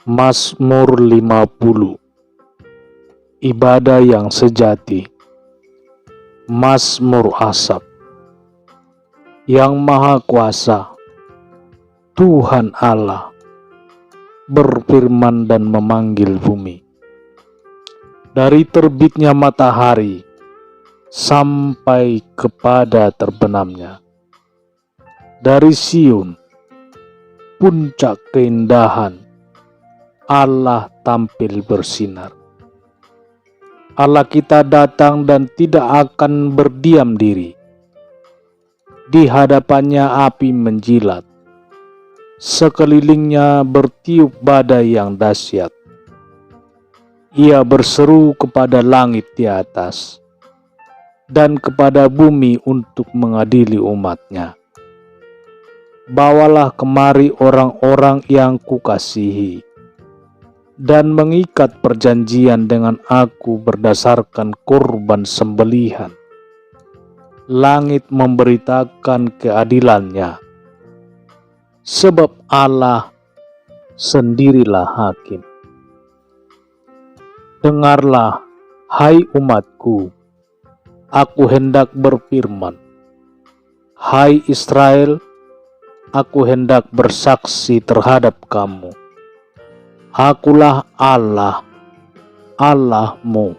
Mazmur 50. Ibadah yang sejati. Mazmur Asaf. Yang Maha Kuasa, Tuhan Allah, berfirman dan memanggil bumi. Dari terbitnya matahari sampai kepada terbenamnya, dari Sion, puncak keindahan, Allah tampil bersinar. Allah kita datang dan tidak akan berdiam diri. Di hadapannya api menjilat, sekelilingnya bertiup badai yang dahsyat. Ia berseru kepada langit di atas dan kepada bumi untuk mengadili umatnya. Bawalah kemari orang-orang yang kukasihi, dan mengikat perjanjian dengan aku berdasarkan kurban sembelihan. Langit memberitakan keadilannya, sebab Allah sendirilah hakim. Dengarlah, hai umatku, aku hendak berfirman. Hai Israel, aku hendak bersaksi terhadap kamu. Akulah Allah, Allahmu.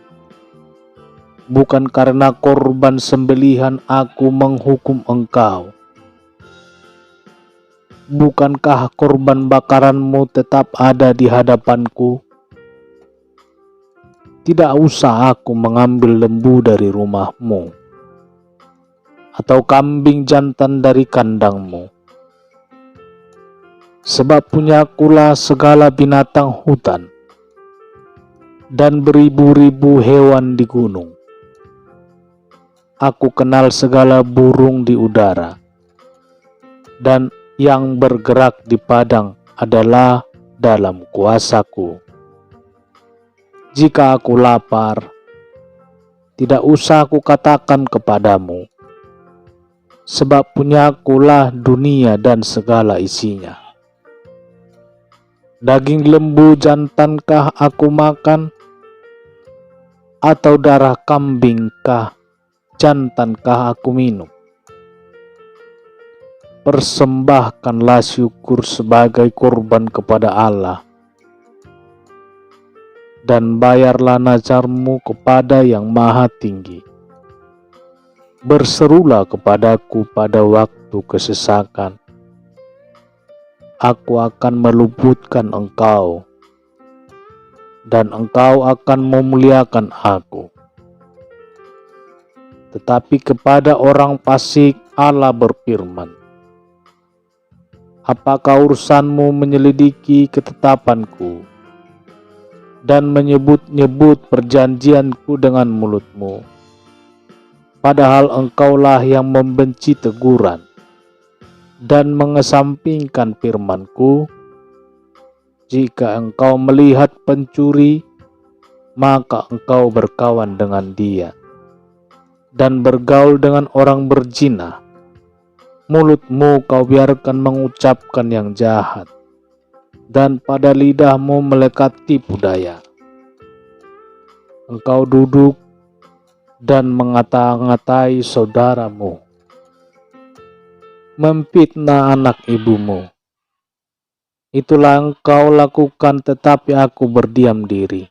Bukan karena korban sembelihan aku menghukum engkau. Bukankah korban bakaranmu tetap ada di hadapanku? Tidak usah aku mengambil lembu dari rumahmu, atau kambing jantan dari kandangmu. Sebab punyakulah segala binatang hutan, dan beribu-ribu hewan di gunung. Aku kenal segala burung di udara, dan yang bergerak di padang adalah dalam kuasaku. Jika aku lapar, tidak usah aku katakan kepadamu, sebab punyakulah dunia dan segala isinya. Daging lembu jantankah aku makan, atau darah kambingkah jantankah aku minum? Persembahkanlah syukur sebagai korban kepada Allah, dan bayarlah nazarmu kepada Yang Maha Tinggi. Berserulah kepadaku pada waktu kesesakan. Aku akan meluputkan engkau, dan engkau akan memuliakan aku. Tetapi kepada orang fasik Allah berfirman, apakah urusanmu menyelidiki ketetapanku dan menyebut-nyebut perjanjianku dengan mulutmu, padahal engkaulah yang membenci teguran dan mengesampingkan firmanku? Jika engkau melihat pencuri, maka engkau berkawan dengan dia, dan bergaul dengan orang berzina. Mulutmu kau biarkan mengucapkan yang jahat, dan pada lidahmu melekat tipu daya. Engkau duduk dan mengata-ngatai saudaramu, memfitnah anak ibumu. Itulah engkau lakukan, tetapi aku berdiam diri.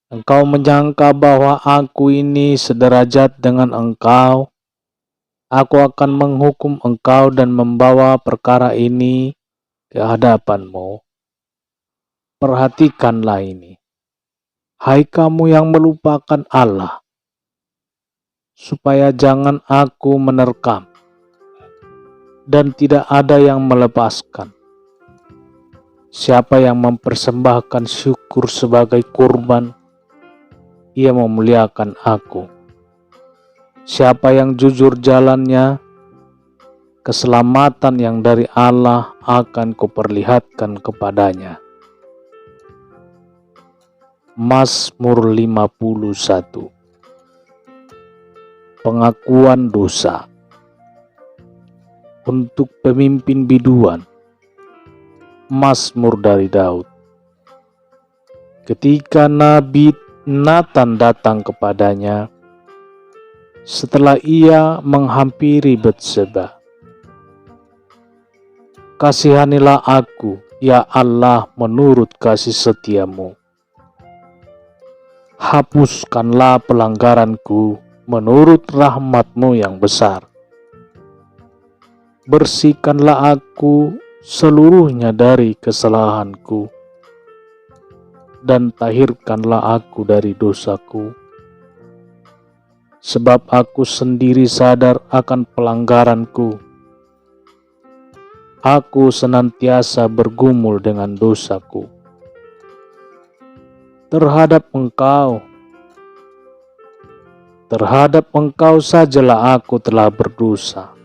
Engkau menyangka bahwa aku ini sederajat dengan engkau. Aku akan menghukum engkau dan membawa perkara ini ke hadapanmu. Perhatikanlah ini, hai kamu yang melupakan Allah, supaya jangan aku menerkam, dan tidak ada yang melepaskan. Siapa yang mempersembahkan syukur sebagai kurban, ia memuliakan aku. Siapa yang jujur jalannya, keselamatan yang dari Allah akan kuperlihatkan kepadanya. Mazmur 51. Pengakuan dosa. Untuk pemimpin biduan, Mazmur dari Daud. Ketika Nabi Nathan datang kepadanya, setelah ia menghampiri Betseba, "Kasihanilah aku, ya Allah, menurut kasih setiamu. Hapuskanlah pelanggaranku menurut rahmatmu yang besar. Bersihkanlah aku seluruhnya dari kesalahanku, dan tahirkanlah aku dari dosaku. Sebab aku sendiri sadar akan pelanggaranku. Aku senantiasa bergumul dengan dosaku. Terhadap Engkau sajalah aku telah berdosa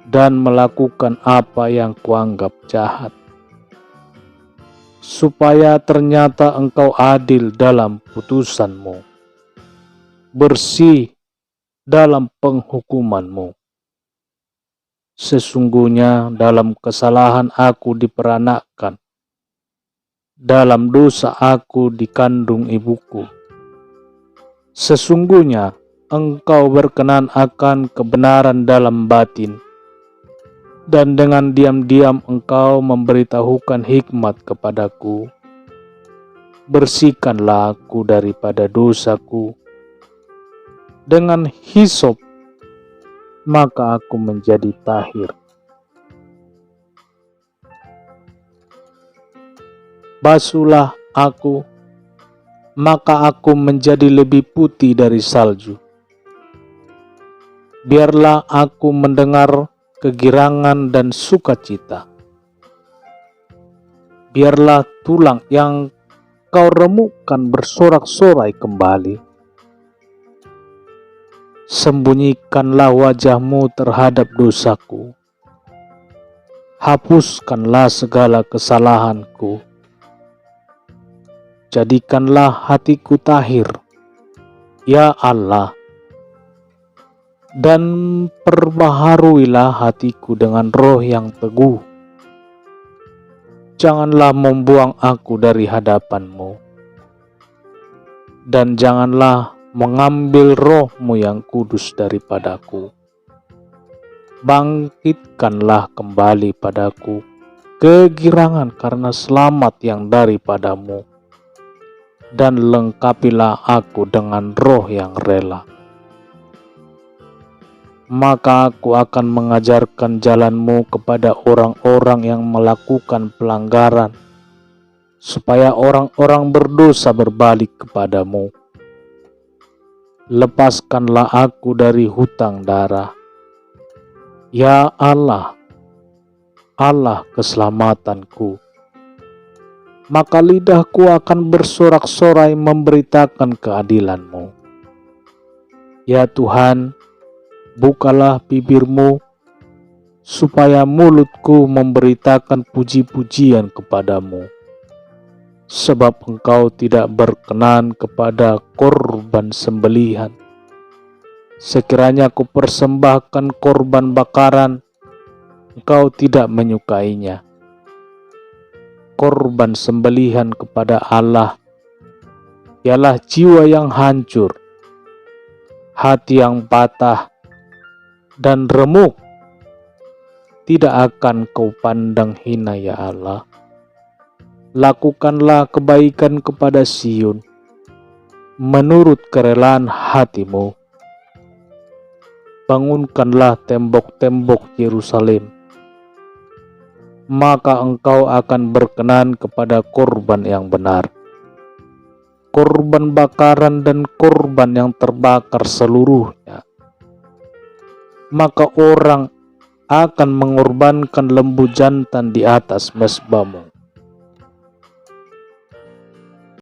dan melakukan apa yang kuanggap jahat, supaya ternyata Engkau adil dalam putusanmu, bersih dalam penghukumanmu. Sesungguhnya dalam kesalahan aku diperanakkan, dalam dosa aku dikandung ibuku. Sesungguhnya Engkau berkenan akan kebenaran dalam batin, dan dengan diam-diam Engkau memberitahukan hikmat kepadaku. Bersihkanlah aku daripada dosaku. Dengan hisop maka aku menjadi tahir. Basuhlah aku, maka aku menjadi lebih putih dari salju. Biarlah aku mendengar kegirangan dan sukacita. Biarlah tulang yang Kau remukkan bersorak-sorai kembali. Sembunyikanlah wajahmu terhadap dosaku. Hapuskanlah segala kesalahanku. Jadikanlah hatiku tahir, ya Allah, dan perbaharuilah hatiku dengan roh yang teguh. Janganlah membuang aku dari hadapan-Mu, dan janganlah mengambil roh-Mu yang kudus daripadaku. Bangkitkanlah kembali padaku kegirangan karena selamat yang daripada-Mu, dan lengkapilah aku dengan roh yang rela. Maka aku akan mengajarkan jalan-Mu kepada orang-orang yang melakukan pelanggaran, supaya orang-orang berdosa berbalik kepadamu. Lepaskanlah aku dari hutang darah, ya Allah, Allah keselamatanku. Maka lidahku akan bersorak-sorai memberitakan keadilan-Mu. Ya Tuhan, bukalah bibir-Mu, supaya mulutku memberitakan puji-pujian kepadamu. Sebab Engkau tidak berkenan kepada korban sembelihan. Sekiranya ku persembahkan korban bakaran, Engkau tidak menyukainya. Korban sembelihan kepada Allah ialah jiwa yang hancur, hati yang patah dan remuk. Tidak akan Kau pandang hina, ya Allah. Lakukanlah kebaikan kepada Sion menurut kerelaan hati-Mu. Bangunkanlah tembok-tembok Yerusalem, maka Engkau akan berkenan kepada korban yang benar, korban bakaran dan korban yang terbakar seluruhnya. Maka orang akan mengorbankan lembu jantan di atas mezbah-Mu.